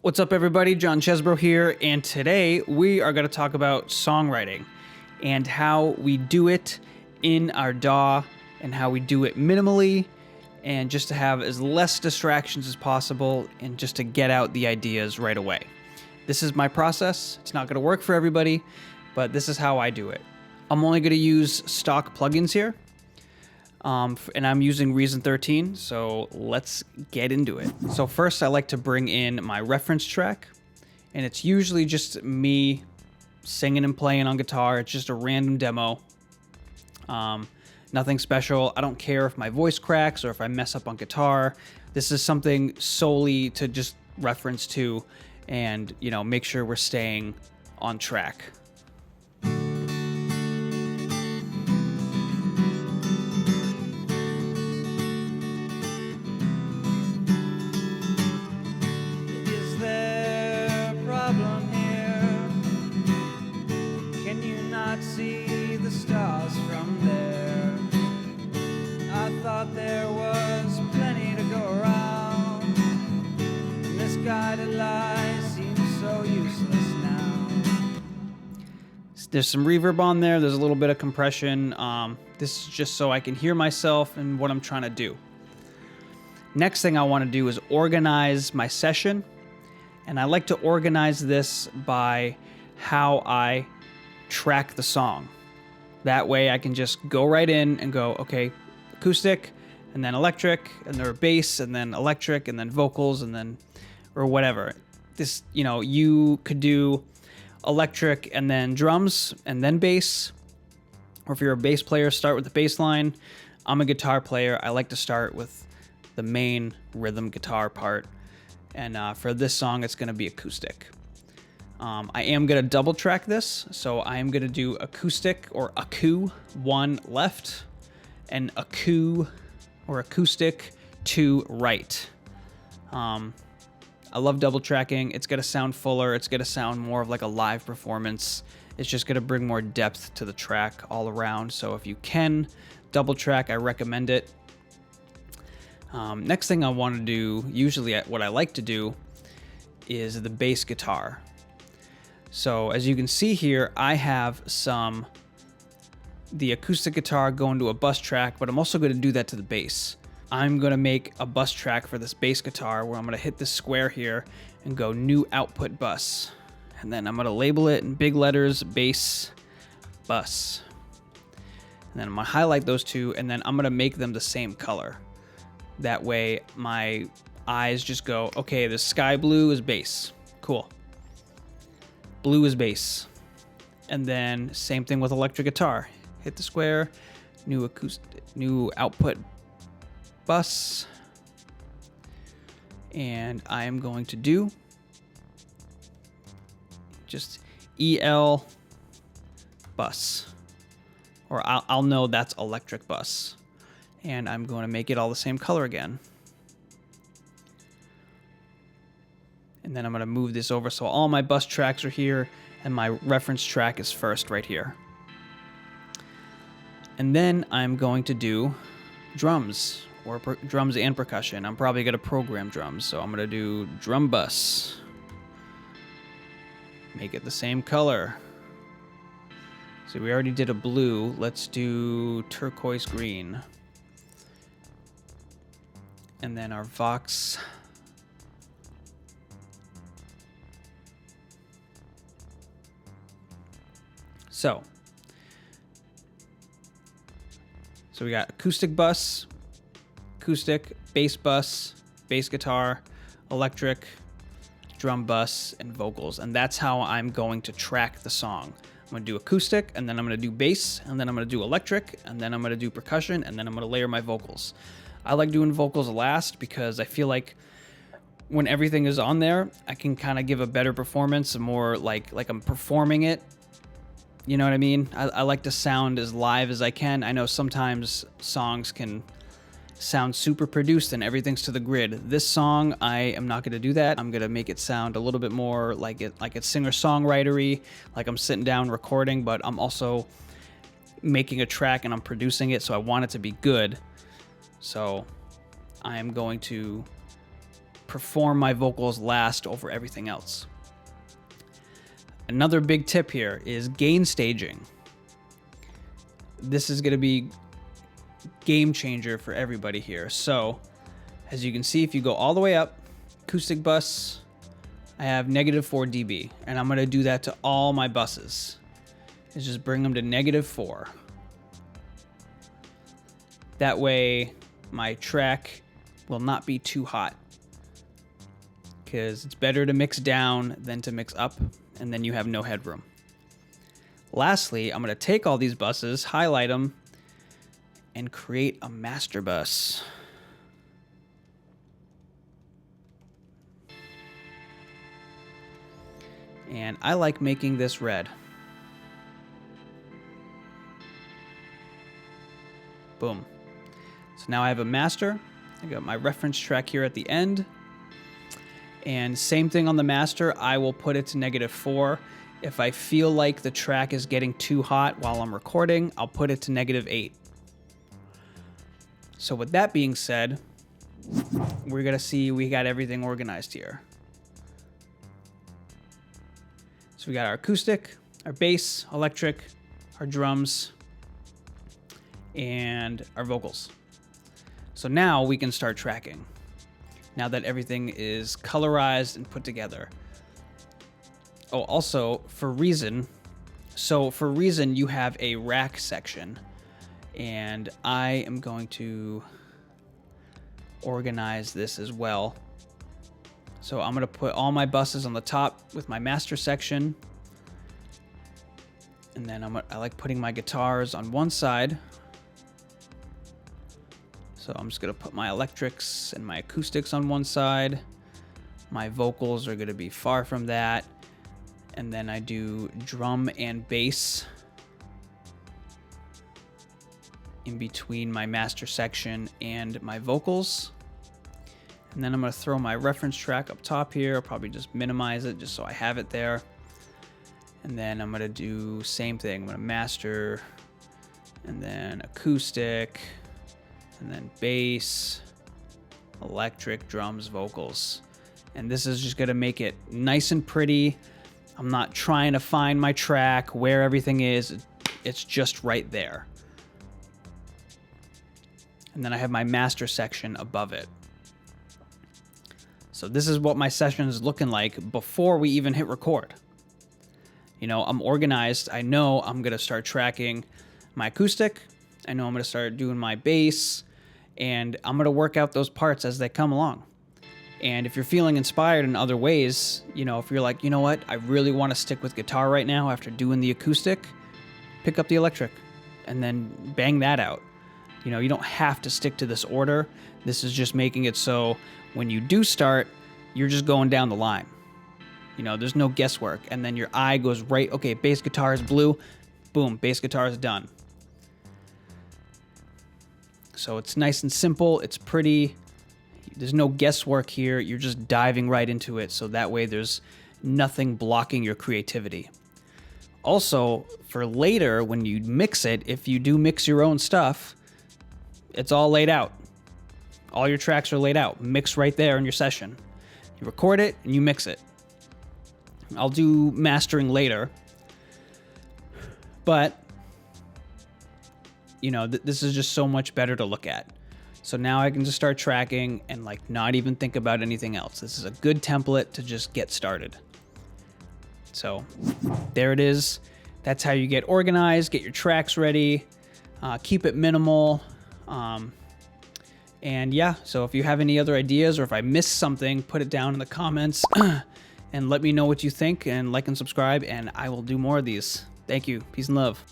What's up, everybody? John Chesbro here, and today we are going to talk about songwriting and how we do it in our DAW and how we do it minimally and just to have as less distractions as possible and just to get out the ideas right away. This is my process. It's not going to work for everybody, but this is how I do it. I'm only going to use stock plugins here. And I'm using Reason 13, so let's get into it. So first I like to bring in my reference track, and it's usually just me singing and playing on guitar. It's just a random demo. Nothing special. I don't care if my voice cracks or if I mess up on guitar. This is something solely to just reference to and, you know, make sure we're staying on track. See the stars from there. I thought there was plenty to go around. Misguided lies seem so useless now. There's some reverb on there. There's a little bit of compression. This is just so I can hear myself and what I'm trying to do. Next thing I want to do is organize my session. And I like to organize this by how I track the song. That way I can just go right in and go, okay, acoustic, and then electric, and then bass, and then electric, and then vocals, and then, or whatever. This, you know, you could do electric and then drums and then bass. Or if you're a bass player, start with the bass line. I'm a guitar player. I like to start with the main rhythm guitar part. And for this song, it's going to be acoustic. I am going to double track this, so I am going to do acoustic or aku 1 left and aku or acoustic 2 right. I love double tracking. It's going to sound fuller. It's going to sound more of like a live performance. It's just going to bring more depth to the track all around. So if you can double track, I recommend it. Next thing I want to do, usually what I like to do, is the bass guitar. So as you can see here, I have the acoustic guitar going to a bus track, but I'm also going to do that to the bass. I'm going to make a bus track for this bass guitar where I'm going to hit this square here and go new output bus. And then I'm going to label it in big letters, bass, bus. And then I'm going to highlight those two, and then I'm going to make them the same color. That way my eyes just go, okay, the sky blue is bass. Cool. Blue is bass. And then same thing with electric guitar. Hit the square, new output bus. And I am going to do just EL bus. Or I'll know that's electric bus. And I'm going to make it all the same color again. And then I'm going to move this over so all my bus tracks are here and my reference track is first right here. And then I'm going to do drums or drums and percussion. I'm probably going to program drums, so I'm going to do drum bus. Make it the same color. So we already did a blue. Let's do turquoise green. And then our Vox. So we got acoustic bus, acoustic, bass bus, bass guitar, electric, drum bus, and vocals. And that's how I'm going to track the song. I'm going to do acoustic, and then I'm going to do bass, and then I'm going to do electric, and then I'm going to do percussion, and then I'm going to layer my vocals. I like doing vocals last because I feel like when everything is on there, I can kind of give a better performance, more like I'm performing it. You know what I mean? I like to sound as live as I can. I know sometimes songs can sound super produced and everything's to the grid. This song, I am not going to do that. I'm going to make it sound a little bit more like it's singer-songwritery, like I'm sitting down recording, but I'm also making a track and I'm producing it, so I want it to be good. So I am going to perform my vocals last over everything else. Another big tip here is gain staging. This is going to be game changer for everybody here. So as you can see, if you go all the way up, acoustic bus, I have -4 dB, and I'm going to do that to all my buses. Is just bring them to -4. That way my track will not be too hot, because it's better to mix down than to mix up, and then you have no headroom. Lastly, I'm going to take all these buses, highlight them, and create a master bus. And I like making this red. Boom. So now I have a master. I got my reference track here at the end. And same thing on the master, I will put it to -4. If I feel like the track is getting too hot while I'm recording, I'll put it to -8. So with that being said, we're gonna see we got everything organized here. So we got our acoustic, our bass, electric, our drums, and our vocals. So now we can start tracking, now that everything is colorized and put together. Oh, also for Reason, you have a rack section, and I am going to organize this as well. So I'm gonna put all my buses on the top with my master section, and then I like putting my guitars on one side. So I'm just gonna put my electrics and my acoustics on one side. My vocals are gonna be far from that. And then I do drum and bass in between my master section and my vocals. And then I'm gonna throw my reference track up top here. I'll probably just minimize it just so I have it there. And then I'm gonna do same thing. I'm gonna master, and then acoustic, and then bass, electric, drums, vocals. And this is just gonna make it nice and pretty. I'm not trying to find my track, where everything is. It's just right there. And then I have my master section above it. So this is what my session is looking like before we even hit record. You know, I'm organized. I know I'm gonna start tracking my acoustic. I know I'm gonna start doing my bass, and I'm gonna work out those parts as they come along. And if you're feeling inspired in other ways, you know, if you're like, you know what, I really want to stick with guitar right now after doing the acoustic, pick up the electric and then bang that out. You know, you don't have to stick to this order. This is just making it so when you do start, you're just going down the line. You know, there's no guesswork. And then your eye goes right, okay, bass guitar is blue, boom, bass guitar is done. So it's nice and simple, it's pretty. There's no guesswork here. You're just diving right into it. So that way there's nothing blocking your creativity. Also, for later, when you mix it, if you do mix your own stuff, it's all laid out. All your tracks are laid out, mixed right there in your session. You record it and you mix it. I'll do mastering later. But, you know, this is just so much better to look at. So now I can just start tracking and like not even think about anything else. This is a good template to just get started. So there it is. That's how you get organized, get your tracks ready, keep it minimal. And yeah, so if you have any other ideas or if I missed something, put it down in the comments and let me know what you think, and like and subscribe, and I will do more of these. Thank you. Peace and love.